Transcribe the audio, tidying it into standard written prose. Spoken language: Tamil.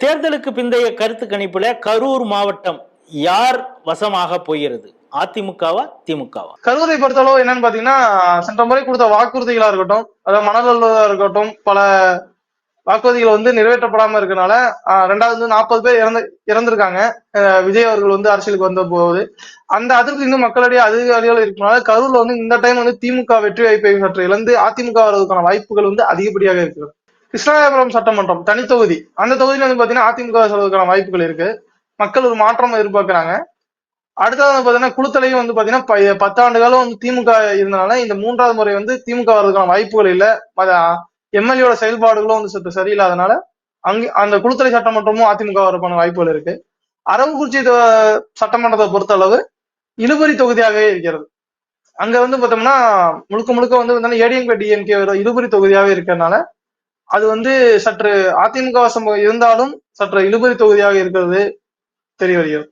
தேர்தலுக்கு பிந்தைய கருத்து கணிப்புல கரூர் மாவட்டம் யார் வசமாக போகிறது? அதிமுகவா திமுகவா? கரூரை பொறுத்தளவு என்னன்னு பாத்தீங்கன்னா, சென்ற முறை கொடுத்த வாக்குறுதிகளா இருக்கட்டும், அதாவது மணலா இருக்கட்டும், பல வாக்குறுதிகள் நிறைவேற்றப்படாம இருக்கனால 40 பேர் இறந்திருக்காங்க. விஜய் அவர்கள் அரசியலுக்கு வந்த போது அந்த அதிருப்தி இன்னும் மக்களிடையே அதிக அளவில் இருக்கனால கரூர்ல இந்த டைம் திமுக வெற்றி வாய்ப்பை சற்று இழந்து அதிமுக வருவதற்கான வாய்ப்புகள் அதிகப்படியாக இருக்கிறது. கிருஷ்ணாபுரம் சட்டமன்றம் தனி தொகுதி, அந்த தொகுதியில பாத்தீங்கன்னா அதிமுக சொல்வதற்கான வாய்ப்புகள் இருக்கு. மக்கள் ஒரு மாற்றம் எதிர்பார்க்கிறாங்க. அடுத்தது பாத்தீங்கன்னா குளுத்தலையும் பாத்தீங்கன்னா 10 ஆண்டு காலம் திமுக இருந்தனால இந்த 3வது முறை திமுக வர்றதுக்கான வாய்ப்புகள் இல்ல. எம்எல்ஏட செயல்பாடுகளும் சற்று சரியில்லாதனால அந்த குளுத்தலை சட்டமன்றமும் அதிமுக வரப்பான வாய்ப்புகள் இருக்கு. அரவக்குறிச்சி சட்டமன்றத்தை பொறுத்த அளவு இழுபறி தொகுதியாகவே இருக்கிறது. அங்க பார்த்தோம்னா முழுக்க முழுக்க ஏடிஎம்கே டிஎம்கே இழுபறி தொகுதியாகவே இருக்கிறதுனால அது சற்று அதிமுக வசம் இருந்தாலும் சற்று இழுபறி தொகுதியாக இருக்கிறது தெரிய வருகிறது.